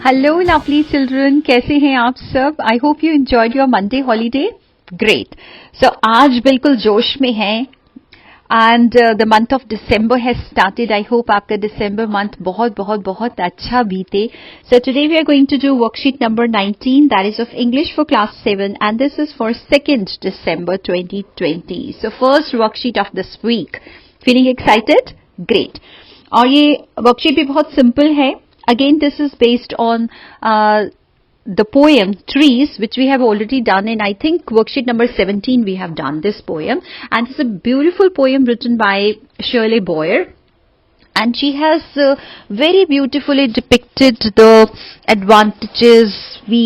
Hello lovely children, कैसे हैं आप सब? I hope you enjoyed your Monday holiday. Great. So आज बिल्कुल जोश में हैं and the month of December has started. I hope आपका दिसंबर मंथ बहुत बहुत बहुत अच्छा बीते. So today we are going to do worksheet number 19, that is of English for class 7 and this is for 2nd December 2020. So first worksheet of this week. Feeling excited? Great. और ये worksheet भी बहुत simple है. Again, this is based on the poem Trees, which we have already done in, I think, worksheet number 17 we have done this poem. And it's a beautiful poem written by Shirley Boyer. And she has very beautifully depicted the advantages we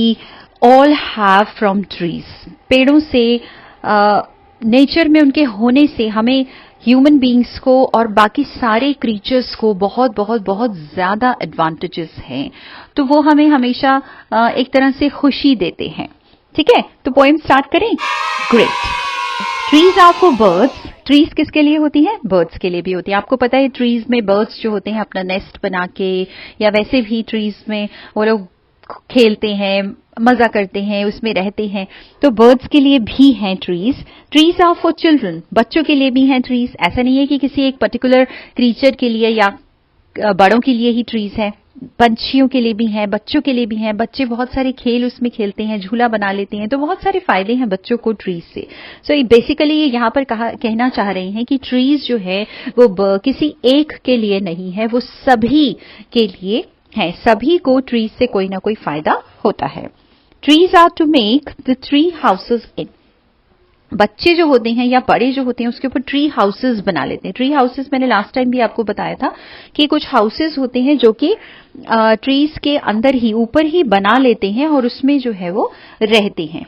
all have from trees. पेड़ों से nature में उनके होने से हमें human beings को और बाकी सारे क्रीचर्स को बहुत बहुत बहुत ज्यादा एडवांटेजेस हैं. तो वो हमें हमेशा एक तरह से खुशी देते हैं. ठीक है, तो पोएम स्टार्ट करें. Great. Trees are for birds. Trees किसके लिए होती हैं? बर्ड्स के लिए भी होती है. आपको पता है ट्रीज में बर्ड्स जो होते हैं अपना नेस्ट बना के, या वैसे भी ट्रीज में वो लोग खेलते हैं, मजा करते हैं, उसमें रहते हैं. तो बर्ड्स के लिए भी हैं trees. Trees are for children. बच्चों के लिए भी हैं ट्रीज. ऐसा नहीं है कि किसी एक पर्टिकुलर क्रीचर के लिए या बड़ों के लिए ही ट्रीज है. पंछियों के लिए भी हैं, बच्चों के लिए भी हैं. बच्चे बहुत सारे खेल उसमें खेलते हैं, झूला बना लेते हैं. तो बहुत सारे फायदे हैं बच्चों को ट्रीज से. सो बेसिकली यहाँ पर कहना चाह रहे हैं कि ट्रीज जो है वो किसी एक के लिए नहीं है, वो सभी के लिए है. सभी को ट्रीज से कोई ना कोई फायदा होता है. Trees are to make the tree houses in. बच्चे जो होते हैं या बड़े जो होते हैं उसके ऊपर ट्री हाउसेज बना लेते हैं. ट्री हाउसेज मैंने लास्ट टाइम भी आपको बताया था कि कुछ हाउसेज होते हैं जो कि ट्रीज के अंदर ही ऊपर ही बना लेते हैं और उसमें जो है वो रहते हैं.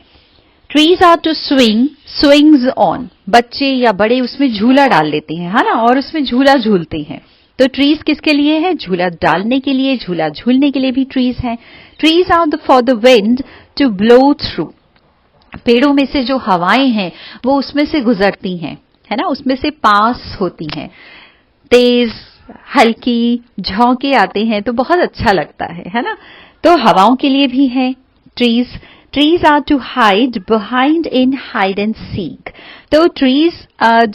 Trees are to swing swings on. बच्चे या बड़े उसमें झूला डाल लेते हैं, है ना, और उसमें झूला झूलते हैं. तो ट्रीज किसके लिए है? झूला डालने के लिए, झूला झूलने के लिए भी ट्रीज हैं. Trees are for the wind to blow through. पेड़ों में से जो हवाएं हैं वो उसमें से गुजरती हैं, है ना, उसमें से पास होती हैं. तेज हल्की झोंके आते हैं तो बहुत अच्छा लगता है ना. तो हवाओं के लिए भी है trees. Trees are to hide behind in hide and seek. तो ट्रीज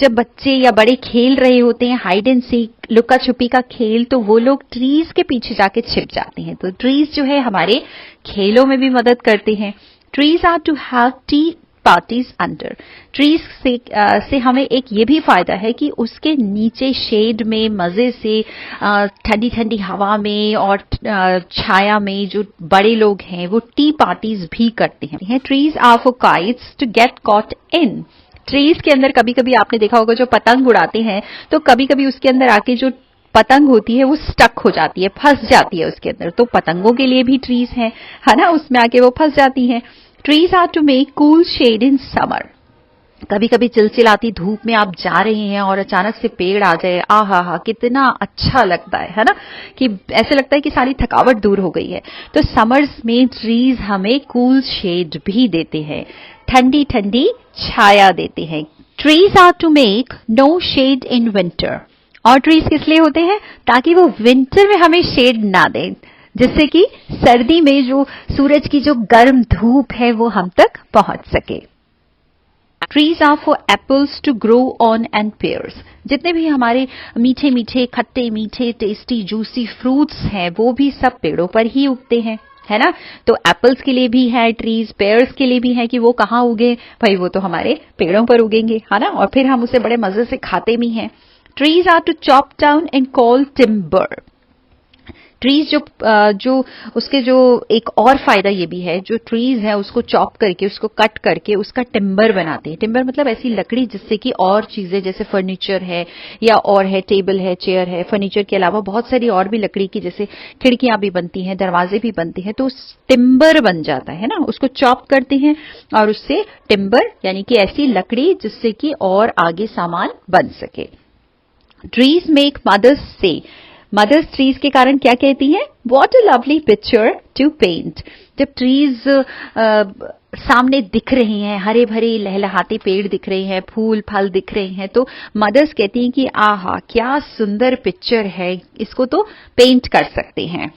जब बच्चे या बड़े खेल रहे होते हैं हाइड एंड सीक, लुका छुपी का खेल, तो वो लोग ट्रीज के पीछे जाके छिप जाते हैं. तो ट्रीज जो है हमारे खेलों में भी मदद करते हैं. Trees are to have tea parties under. Trees से हमें एक ये भी फायदा है कि उसके नीचे शेड में मजे से ठंडी ठंडी हवा में और छाया में जो बड़े लोग हैं वो टी पार्टीज भी करते हैं. Trees are for kites to get caught in. Trees के अंदर कभी कभी आपने देखा होगा जो पतंग उड़ाते हैं तो कभी कभी उसके अंदर आके जो पतंग होती है वो स्टक हो जाती है, फंस जाती है उसके अंदर. तो पतंगों के लिए भी ट्रीज है ना, उसमें आके वो फंस जाती हैं. Trees are to make cool shade in summer. कभी कभी चिलचिलाती धूप में आप जा रहे हैं और अचानक से पेड़ आ जाए, आहा हा, कितना अच्छा लगता है ना, कि ऐसे लगता है कि सारी थकावट दूर हो गई है. तो समर्स में ट्रीज हमें कूल शेड भी देते हैं, ठंडी ठंडी छाया देते हैं. Trees are to make no shade in winter. और ट्रीज किस लिए होते हैं? ताकि वो विंटर में हमें शेड ना दें, जिससे कि सर्दी में जो सूरज की जो गर्म धूप है वो हम तक पहुंच सके. Trees are for apples to grow on and pears. जितने भी हमारे मीठे मीठे खट्टे मीठे टेस्टी जूसी फ्रूट्स हैं वो भी सब पेड़ों पर ही उगते हैं, है ना. तो एप्पल्स के लिए भी है ट्रीज, पेयर्स के लिए भी है कि वो कहाँ उगे भाई, वो तो हमारे पेड़ों पर उगेंगे, है ना, और फिर हम उसे बड़े मजे से खाते भी हैं. Trees are to chop down and call timber. Trees जो उसके जो एक और फायदा ये भी है, जो ट्रीज है उसको चॉप करके, उसको कट करके उसका टिम्बर बनाते हैं. टिम्बर मतलब ऐसी लकड़ी जिससे कि और चीजें जैसे फर्नीचर है या और है, टेबल है, चेयर है, फर्नीचर के अलावा बहुत सारी और भी लकड़ी की जैसे खिड़कियां भी बनती हैं, दरवाजे भी बनते हैं, तो टिम्बर बन जाता है ना. उसको चॉप करते हैं और उससे टिम्बर यानी कि ऐसी लकड़ी जिससे कि और आगे सामान बन सके. Trees make mothers say. Mothers trees के कारण क्या कहती हैं? What a lovely picture to paint. जब ट्रीज सामने दिख रहे हैं, हरे भरे लहलहाते पेड़ दिख रहे हैं, फूल फल दिख रहे हैं, तो मदर्स कहती हैं कि आहा क्या सुंदर पिक्चर है, इसको तो पेंट कर सकते हैं.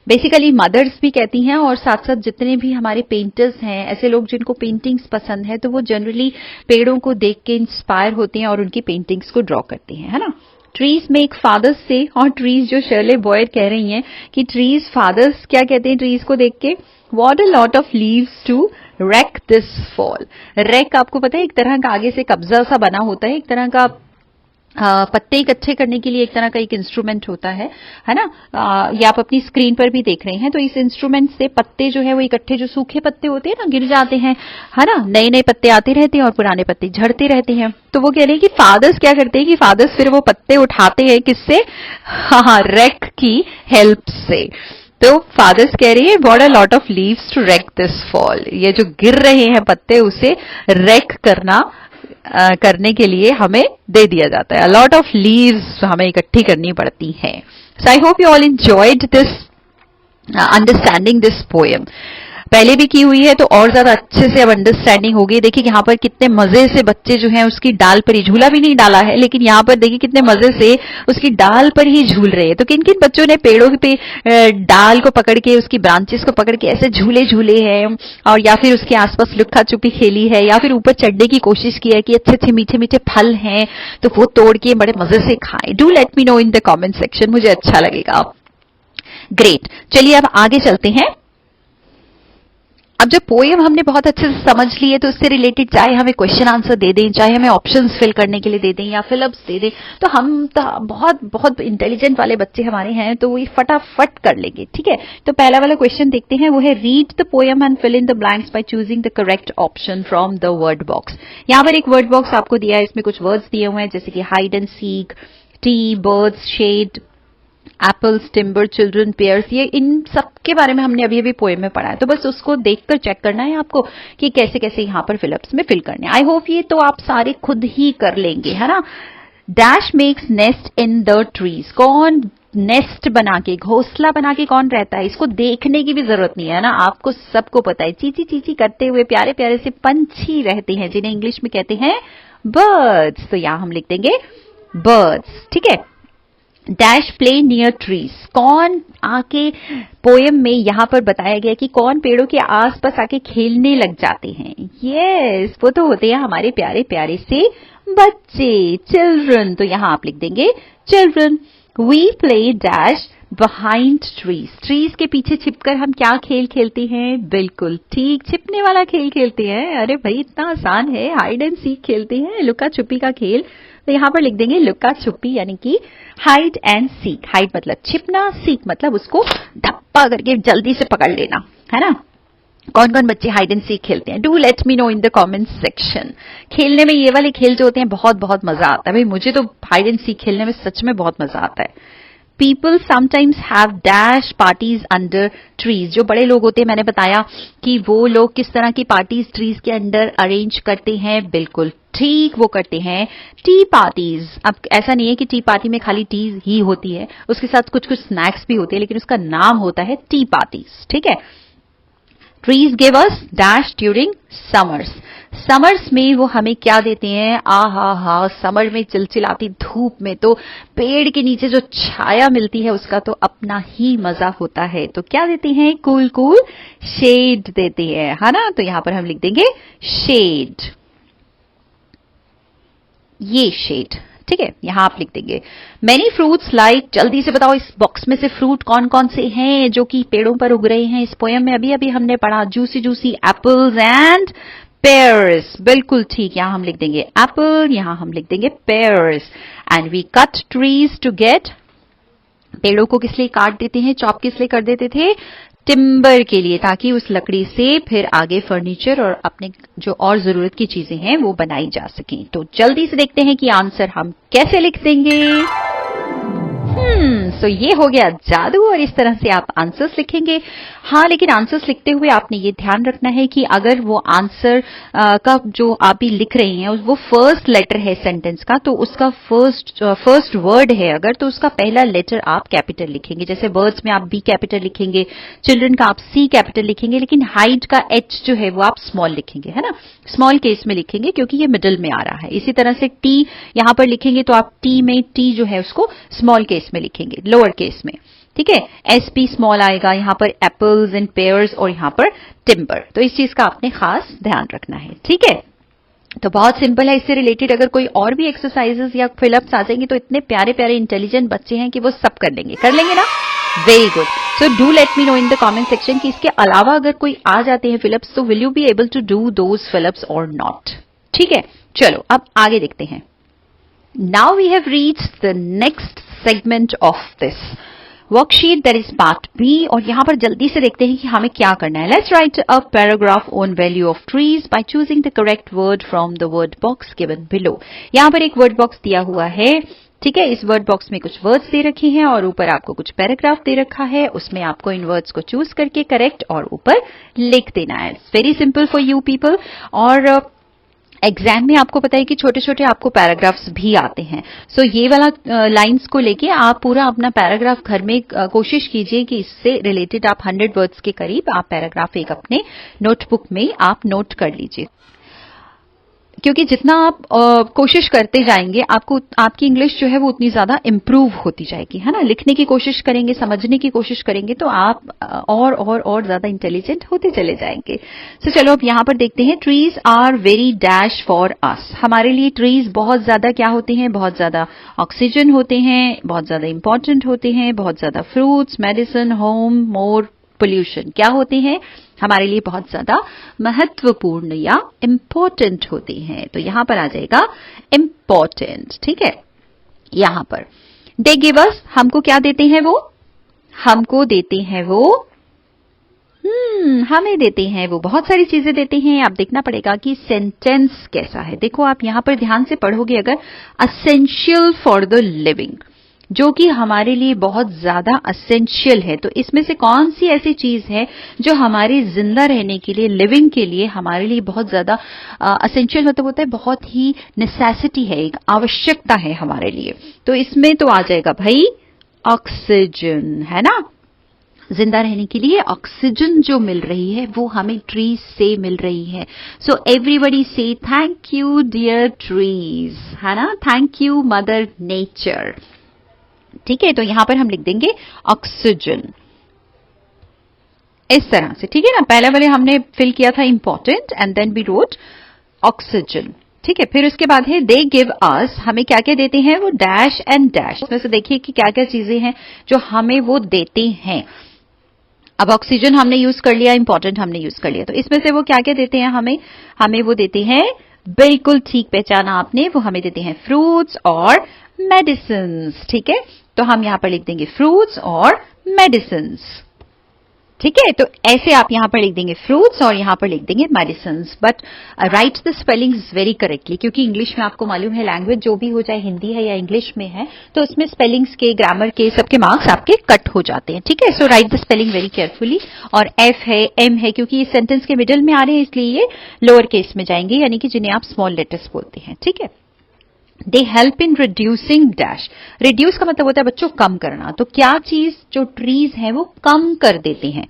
बेसिकली मदर्स भी कहती हैं और साथ साथ जितने भी हमारे पेंटर्स हैं, ऐसे लोग जिनको पेंटिंग्स पसंद है, तो वो जनरली पेड़ों को देख के इंस्पायर होते हैं और उनकी पेंटिंग्स को ड्रॉ करते हैं, है ना। ट्रीज मेक फादर्स से, और ट्रीज जो शर्ले बॉयर कह रही हैं कि ट्रीज फादर्स क्या कहते हैं ट्रीज को देख के, what a lot of leaves to rake this fall. Rake आपको पता है एक तरह का आगे से कब्जा सा बना होता है, एक तरह का पत्ते इकट्ठे करने के लिए एक तरह का एक इंस्ट्रूमेंट होता है ना। ये आप अपनी स्क्रीन पर भी देख रहे हैं। तो इस इंस्ट्रूमेंट से पत्ते जो है वो इकट्ठे, जो सूखे पत्ते होते हैं ना, गिर जाते हैं, है ना, नए नए पत्ते आते रहते हैं और पुराने पत्ते झड़ते रहते हैं। तो वो कह रहे हैं कि फादर्स क्या करते हैं कि फादर्स फिर वो पत्ते उठाते हैं किससे, हाँ, रेक की हेल्प से। तो फादर्स कह रही है what a lot of leaves to rake this fall, ये जो गिर रहे हैं पत्ते उसे रेक करने के लिए हमें दे दिया जाता है। अ लॉट ऑफ लीव्स हमें इकट्ठी करनी पड़ती हैं। So I hope you all enjoyed this understanding this poem. पहले भी की हुई है तो और ज्यादा अच्छे से अब अंडरस्टैंडिंग होगी। देखिए यहाँ पर कितने मजे से बच्चे जो हैं उसकी डाल पर ही, झूला भी नहीं डाला है, लेकिन यहाँ पर देखिए कितने मजे से उसकी डाल पर ही झूल रहे हैं। तो किन किन बच्चों ने पेड़ों पे डाल को पकड़ के, उसकी ब्रांचेस को पकड़ के ऐसे झूले झूले हैं, और या फिर उसके आसपास लुक्का छुपी खेली है, या फिर ऊपर चढ़ने की कोशिश की है कि अच्छे अच्छे मीठे मीठे फल हैं तो वो तोड़ के बड़े मजे से खाएं। Do let me know in the comment section, मुझे अच्छा लगेगा। ग्रेट, चलिए अब आगे चलते हैं। अब जब पोएम हमने बहुत अच्छे से समझ ली है तो उससे रिलेटेड चाहे हमें क्वेश्चन आंसर दे दें, चाहे हमें ऑप्शंस फिल करने के लिए दे दें या फिलअप्स दे दें, तो हम तो बहुत बहुत इंटेलिजेंट वाले बच्चे हमारे हैं तो वो फटाफट कर लेंगे, ठीक है। तो पहला वाला क्वेश्चन देखते हैं, वो है read the poem and fill in the blanks by choosing the correct option from the word box. यहाँ पर एक वर्ड बॉक्स आपको दिया है, इसमें कुछ वर्ड्स दिए हुए हैं जैसे कि hide and seek, tea, birds, shade, apples, timber, children, pears, ये इन सब के बारे में हमने अभी अभी पोएम में पढ़ा है। तो बस उसको देखकर चेक करना है आपको कि कैसे कैसे यहाँ पर फिलअप्स में फिल करने। आई होप ये तो आप सारे खुद ही कर लेंगे, है ना। Dash makes nest in the trees, कौन नेस्ट बना के, घोंसला बना के कौन रहता है, इसको देखने की भी जरूरत नहीं है ना, आपको सबको पता है। चीची चीची करते हुए प्यारे प्यारे से पंछी रहते हैं जिन्हें इंग्लिश में कहते हैं बर्ड्स। तो यहां हम लिख देंगे बर्ड्स, ठीक है। डैश प्ले नियर ट्रीज, कौन आके, पोएम में यहां पर बताया गया कि कौन पेड़ों के आसपास आके खेलने लग जाते हैं। यस, वो तो होते हैं हमारे प्यारे प्यारे से बच्चे, चिल्ड्रन। तो यहां आप लिख देंगे children. We play dash behind trees, trees के पीछे छिपकर हम क्या खेल खेलते हैं, बिल्कुल ठीक, छिपने वाला खेल खेलते हैं। अरे भाई इतना आसान है, हाइड एंड सीक खेलते हैं, लुका छुपी का खेल। तो यहां पर लिख देंगे लुका छुपी, यानी कि हाइड एंड सीक। हाइड मतलब छिपना, सीक मतलब उसको धप्पा करके जल्दी से पकड़ लेना, है ना। कौन कौन बच्चे हाइड एंड सीक खेलते हैं, do let me know in the comment section. खेलने में ये वाले खेल जो होते हैं बहुत बहुत मजा आता है भाई, मुझे तो हाइड एंड सीक खेलने में सच में बहुत मजा आता है। People sometimes have dash parties under trees, जो बड़े लोग होते हैं, मैंने बताया कि वो लोग किस तरह की पार्टीज ट्रीज के अंडर अरेंज करते हैं, बिल्कुल ठीक, वो करते हैं टी पार्टीज। अब ऐसा नहीं है कि टी पार्टी में खाली टी ही होती है, उसके साथ कुछ कुछ स्नैक्स भी होते हैं, लेकिन उसका नाम होता है टी पार्टीज, ठीक है। Trees give us dash during summers, summers में वो हमें क्या देते हैं, हा, समर में चिलचिलाती धूप में तो पेड़ के नीचे जो छाया मिलती है उसका तो अपना ही मजा होता है। तो क्या देते हैं, कूल कूल शेड देते हैं, है ना। तो यहां पर हम लिख देंगे शेड, ये शेड, ठीक है, यहां आप लिख देंगे। मेनी फ्रूट्स लाइक, जल्दी से बताओ इस बॉक्स में से फ्रूट कौन कौन से हैं जो कि पेड़ों पर उग रहे हैं। इस पोएम में अभी अभी हमने पढ़ा juicy juicy apples and pairs, बिल्कुल ठीक, यहां हम लिख देंगे एप्पल, यहां हम लिख देंगे pears. And we cut trees to get, पेड़ों को किस लिए काट देते हैं, चॉप किस लिए कर देते थे, टिम्बर के लिए, ताकि उस लकड़ी से फिर आगे फर्नीचर और अपने जो और जरूरत की चीजें हैं वो बनाई जा सकें। तो जल्दी से देखते हैं कि आंसर हम कैसे लिख देंगे। सो ये हो गया जादू, और इस तरह से आप आंसर्स लिखेंगे। हाँ, लेकिन आंसर्स लिखते हुए आपने ये ध्यान रखना है कि अगर वो आंसर का जो आप भी लिख रहे हैं वो फर्स्ट लेटर है सेंटेंस का, तो उसका फर्स्ट वर्ड है अगर, तो उसका पहला लेटर आप कैपिटल लिखेंगे। जैसे वर्ड्स में आप बी कैपिटल लिखेंगे, चिल्ड्रन का आप सी कैपिटल लिखेंगे, लेकिन हाइड का एच जो है वो आप स्मॉल लिखेंगे, है ना, स्मॉल केस में लिखेंगे क्योंकि ये मिडिल में आ रहा है। इसी तरह से टी यहां पर लिखेंगे तो आप टी में टी जो है उसको स्मॉल केस में लिखेंगे, लोअर केस में, ठीक है, SP स्मॉल आएगा, यहाँ पर एप्पल्स एंड पेयर्स और यहाँ पर टिम्बर। तो इस चीज का आपने खास ध्यान रखना है, ठीक है। तो बहुत सिंपल है, इससे रिलेटेड अगर कोई और भी एक्सरसाइजेस या फिलअप्स आ जाएंगे तो इतने प्यारे प्यारे इंटेलिजेंट बच्चे हैं कि वो सब कर लेंगे ना। Very good. So do let me know in the comment section कि इसके अलावा अगर कोई आ जाते हैं फिलअप्स तो will you be able to do those fill ups और नॉट। ठीक है, चलो अब आगे देखते हैं। Now we have reached the next segment of this worksheet, that is part B. और यहां पर जल्दी से देखते हैं कि हमें क्या करना है। Let's write a paragraph on value of trees bye choosing the correct word from the word box given below. यहां पर एक वर्ड बॉक्स दिया हुआ है, ठीक है। इस वर्ड बॉक्स में कुछ वर्ड्स दे रखे हैं और ऊपर आपको कुछ पैराग्राफ दे रखा है, उसमें आपको इन वर्ड्स को चूज करके करेक्ट और ऊपर लिख देना है। It's very simple for you people. और एग्जाम में आपको पता है कि छोटे छोटे आपको पैराग्राफ्स भी आते हैं। सो ये वाला लाइंस को लेके आप पूरा अपना पैराग्राफ घर में कोशिश कीजिए कि इससे रिलेटेड आप 100 वर्ड्स के करीब आप पैराग्राफ एक अपने नोटबुक में आप नोट कर लीजिए, क्योंकि जितना आप कोशिश करते जाएंगे आपको आपकी इंग्लिश जो है वो उतनी ज्यादा इंप्रूव होती जाएगी, है ना। लिखने की कोशिश करेंगे, समझने की कोशिश करेंगे तो आप और ज्यादा इंटेलिजेंट होते चले जाएंगे। तो चलो अब यहां पर देखते हैं। Trees are very dash for us. हमारे लिए ट्रीज बहुत ज्यादा क्या होते हैं, बहुत ज्यादा ऑक्सीजन होते हैं, बहुत ज्यादा इंपॉर्टेंट होते हैं, बहुत ज्यादा फ्रूट्स, मेडिसिन, होम, मोर पोल्यूशन क्या होते हैं, हमारे लिए बहुत ज्यादा महत्वपूर्ण या इंपॉर्टेंट होते हैं। तो यहां पर आ जाएगा इंपॉर्टेंट, ठीक है। यहां पर दे गिव अस, हमको क्या देते हैं वो, हमको देते हैं वो हमें देते हैं वो बहुत सारी चीजें देते हैं। आप देखना पड़ेगा कि सेंटेंस कैसा है। देखो आप यहां पर ध्यान से पढ़ोगे अगर, असेंशियल फॉर द लिविंग, जो कि हमारे लिए बहुत ज्यादा असेंशियल है। तो इसमें से कौन सी ऐसी चीज है जो हमारे जिंदा रहने के लिए, लिविंग के लिए हमारे लिए बहुत ज्यादा असेंशियल मतलब होता है बहुत ही नेसेसिटी है, एक आवश्यकता है हमारे लिए। तो इसमें तो आ जाएगा भाई ऑक्सीजन, है ना। जिंदा रहने के लिए ऑक्सीजन जो मिल रही है वो हमें ट्रीज से मिल रही है। सो एवरीबडी से थैंक यू डियर ट्रीज, है ना। थैंक यू मदर नेचर, ठीक है। तो यहां पर हम लिख देंगे ऑक्सीजन इस तरह से, ठीक है ना। पहले वाले हमने फिल किया था important and then we wrote oxygen, ठीक है। फिर उसके बाद है दे गिव अस, हमें क्या क्या देते हैं वो डैश एंड डैश। इसमें से देखिए कि क्या क्या चीजें हैं जो हमें वो देते हैं। अब ऑक्सीजन हमने यूज कर लिया, इंपॉर्टेंट हमने यूज कर लिया, तो इसमें से वो क्या क्या देते हैं हमें वो देते हैं, बिल्कुल ठीक पहचाना आपने, वो हमें देते हैं फ्रूट्स और मेडिसिन्स, ठीक है। तो हम यहां पर लिख देंगे फ्रूट्स और मेडिसिन्स, ठीक है। तो ऐसे आप यहां पर लिख देंगे फ्रूट्स और यहां पर लिख देंगे medicines. But right the spellings very correctly, क्योंकि इंग्लिश में आपको मालूम है लैंग्वेज जो भी हो, चाहे हिंदी है या इंग्लिश में है, तो उसमें स्पेलिंग्स के, ग्रामर के, सबके मार्क्स आपके कट हो जाते हैं, ठीक है। So write the spelling very carefully. और एफ है, एम है, क्योंकि ये सेंटेंस के मिडिल में आ रहे हैं इसलिए ये लोअर केस में जाएंगे, यानी कि जिन्हें आप स्मॉल लेटर्स बोलते हैं, ठीक है। They help in reducing dash. Reduce का मतलब होता है बच्चों कम करना। तो क्या चीज जो ट्रीज है वो कम कर देते हैं,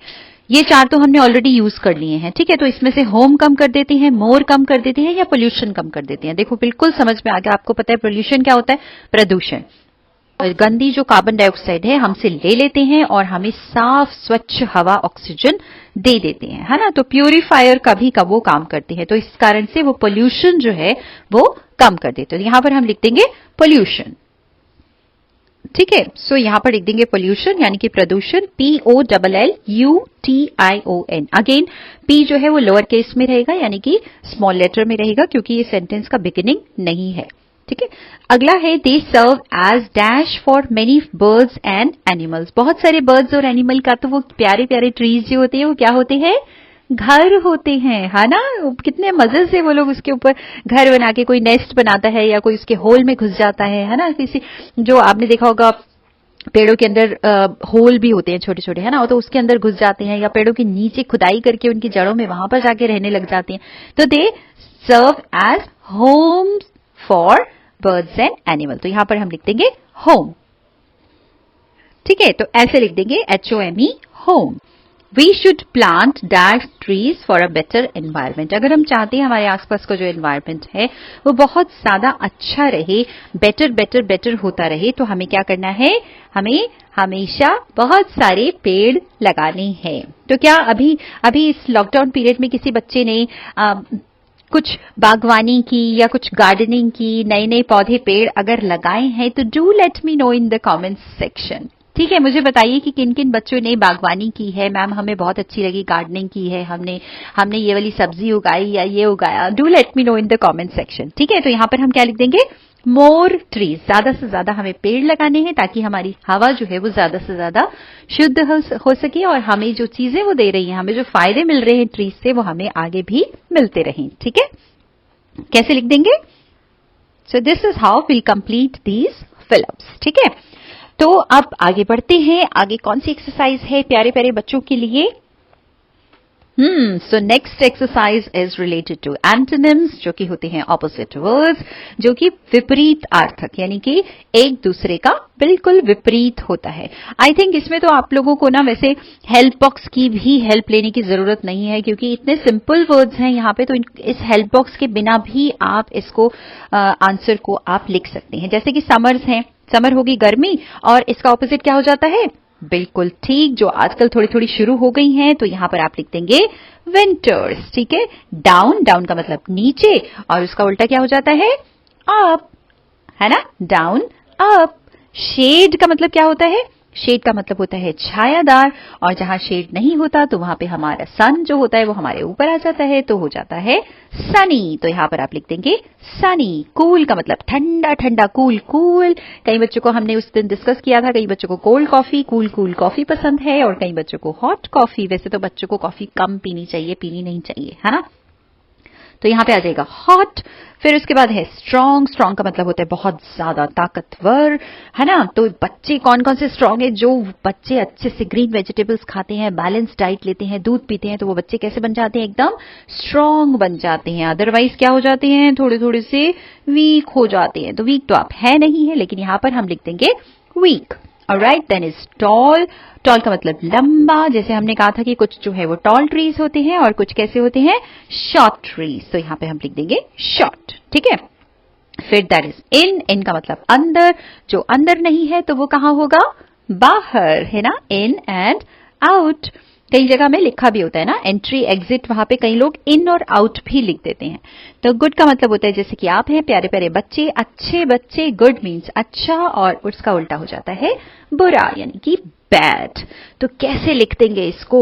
ये चार तो हमने ऑलरेडी यूज कर लिए हैं, ठीक है। तो इसमें से होम कम कर देते हैं, मोर कम कर देते हैं, या पोल्यूशन कम कर देते हैं। देखो बिल्कुल समझ में आ गया। आपको पता है पोल्यूशन क्या होता है, प्रदूषण। गंदी जो कार्बन डाइऑक्साइड है हमसे ले लेते हैं और हमें साफ स्वच्छ हवा ऑक्सीजन दे देते हैं, है ना। तो प्यूरिफायर का भी वो काम करते हैं, तो इस कारण से वो पोल्यूशन जो है वो कम कर देते हैं। यहां पर हम लिख देंगे पोल्यूशन, ठीक है। सो यहां पर लिख देंगे पोल्यूशन यानी कि प्रदूषण, POLLUTION। अगेन P जो है वो लोअर केस में रहेगा, यानी कि स्मॉल लेटर में रहेगा, क्योंकि ये सेंटेंस का बिगिनिंग नहीं है, ठीक है। अगला है they serve as dash for many birds and animals. बहुत सारे बर्ड्स और एनिमल का तो वो प्यारे प्यारे ट्रीज जो होते हैं वो क्या होते हैं, घर होते हैं, है ना। कितने मजे से वो लोग उसके ऊपर घर बना के, कोई नेस्ट बनाता है या कोई उसके होल में घुस जाता है ना। किसी जो आपने देखा होगा पेड़ों के अंदर होल भी होते हैं छोटे छोटे, है ना, तो उसके अंदर घुस जाते हैं, या पेड़ों के नीचे खुदाई करके उनकी जड़ों में वहां पर जाके रहने लग जाते हैं। तो they serve as home for birds and animal. तो यहां पर हम लिख देंगे होम, ठीक है। तो ऐसे लिख देंगे HOME, home. We should plant dash trees for a better environment. अगर हम चाहते हैं हमारे आसपास का जो एनवायरमेंट है वो बहुत ज्यादा अच्छा रहे, बेटर बेटर बेटर होता रहे, तो हमें क्या करना है, हमें हमेशा बहुत सारे पेड़ लगाने हैं। तो क्या अभी अभी इस लॉकडाउन पीरियड में किसी बच्चे ने कुछ बागवानी की या कुछ गार्डनिंग की, नए नए पौधे पेड़ अगर लगाए हैं तो do let me know in the comments section. ठीक है, मुझे बताइए कि किन किन बच्चों ने बागवानी की है। मैम हमें बहुत अच्छी लगी, गार्डनिंग की है, हमने ये वाली सब्जी उगाई या ये उगाया। Do let me know in the comment section. ठीक है, तो यहां पर हम क्या लिख देंगे, मोर ट्रीज, ज्यादा से ज्यादा हमें पेड़ लगाने हैं ताकि हमारी हवा जो है वो ज्यादा से ज्यादा शुद्ध हो सके और हमें जो चीजें वो दे रही हैं, हमें जो फायदे मिल रहे हैं ट्रीज से, वो हमें आगे भी मिलते रहें। ठीक है, कैसे लिख देंगे, so this is how will complete these fill-ups. ठीक है, तो अब आगे बढ़ते हैं। आगे कौन सी एक्सरसाइज है प्यारे प्यारे बच्चों के लिए? So next exercise is related to antonyms, जो कि होते हैं ऑपोजिट वर्ड्स, जो कि विपरीत अर्थक, यानी कि एक दूसरे का बिल्कुल विपरीत होता है। आई थिंक इसमें तो आप लोगों को ना वैसे हेल्प बॉक्स की भी हेल्प लेने की जरूरत नहीं है, क्योंकि इतने सिंपल वर्ड्स हैं यहाँ पे, तो इस हेल्प बॉक्स के बिना भी आप इसको आंसर को आप लिख सकते हैं। जैसे कि समर्स हैं, समर होगी गर्मी, और इसका ऑपोजिट क्या हो जाता है, बिल्कुल ठीक, जो आजकल थोड़ी थोड़ी शुरू हो गई हैं, तो यहां पर आप लिख देंगे विंटर्स। ठीक है, डाउन, डाउन का मतलब नीचे, और उसका उल्टा क्या हो जाता है, अप, है ना, डाउन अप। शेड का मतलब क्या होता है, शेड का मतलब होता है छायादार, और जहां शेड नहीं होता तो वहां पे हमारा सन जो होता है वो हमारे ऊपर आ जाता है, तो हो जाता है सनी। तो यहां पर आप लिख देंगे सनी। कूल का मतलब ठंडा ठंडा, कूल कूल। कई बच्चों को हमने उस दिन डिस्कस किया था, कई बच्चों को cold coffee, cool cool coffee पसंद है, और कई बच्चों को हॉट कॉफी। वैसे तो बच्चों को कॉफी कम पीनी चाहिए, पीनी नहीं चाहिए, है ना। तो यहां पे आ जाएगा हॉट। फिर उसके बाद है स्ट्रॉन्ग, स्ट्रॉन्ग का मतलब होता है बहुत ज्यादा ताकतवर, है ना। तो बच्चे कौन कौन से स्ट्रॉन्ग है, जो बच्चे अच्छे से ग्रीन वेजिटेबल्स खाते हैं, बैलेंस डाइट लेते हैं, दूध पीते हैं, तो वो बच्चे कैसे बन जाते हैं, एकदम स्ट्रॉन्ग बन जाते हैं। अदरवाइज क्या हो जाते हैं, थोड़े थोड़े से वीक हो जाते हैं। तो वीक तो आप है नहीं है, लेकिन यहां पर हम लिख देंगे weak. Alright, then is tall. Tall का मतलब लंबा, जैसे हमने कहा था कि कुछ जो है वो टॉल ट्रीज होते हैं और कुछ कैसे होते हैं, शॉर्ट ट्रीज। तो यहां पे हम लिख देंगे शॉर्ट। ठीक है, फिर दैट इज इन, इन का मतलब अंदर, जो अंदर नहीं है तो वो कहां होगा, बाहर, है ना, इन एंड आउट। कई जगह में लिखा भी होता है ना, एंट्री एग्जिट, वहां पे कई लोग इन और आउट भी लिख देते हैं। तो गुड का मतलब होता है जैसे कि आप हैं प्यारे प्यारे बच्चे, अच्छे बच्चे, गुड मीन्स अच्छा, और उसका उल्टा हो जाता है बुरा, यानी कि बैड। तो कैसे लिख देंगे इसको,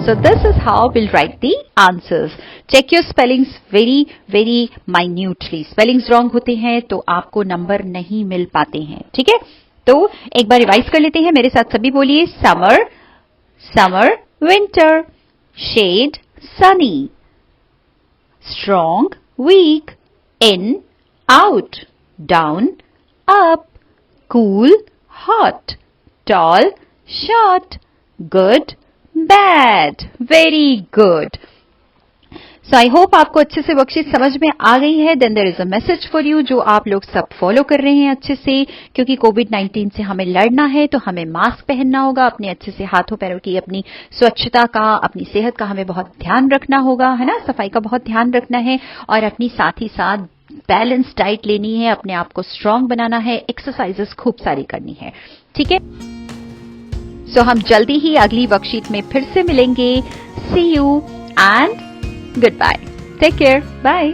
so this is how we'll write the answers. Check your spellings very very minutely. Spellings wrong होते हैं तो आपको नंबर नहीं मिल पाते हैं। ठीक है, तो एक बार रिवाइज कर लेते हैं, मेरे साथ सभी बोलिए, summer, summer, winter, shade, sunny, strong, weak, in, out, down, up, cool, hot, tall, short, good, bad. Very good. So I hope आपको अच्छे से वर्कशीट समझ में आ गई है। Then there is a message for you, जो आप लोग सब फॉलो कर रहे हैं अच्छे से, क्योंकि कोविड-19 से हमें लड़ना है तो हमें मास्क पहनना होगा, अपने अच्छे से हाथों पैरों की अपनी स्वच्छता का, अपनी सेहत का हमें बहुत ध्यान रखना होगा, है ना, सफाई का बहुत ध्यान रखना है, और अपनी साथ ही साथ बैलेंस डाइट लेनी है, अपने आप को स्ट्रांग बनाना है, एक्सरसाइजेस खूब सारी करनी है। ठीक है, सो हम जल्दी ही अगली वर्कशीट में फिर से मिलेंगे। See you and good bye, take care, bye.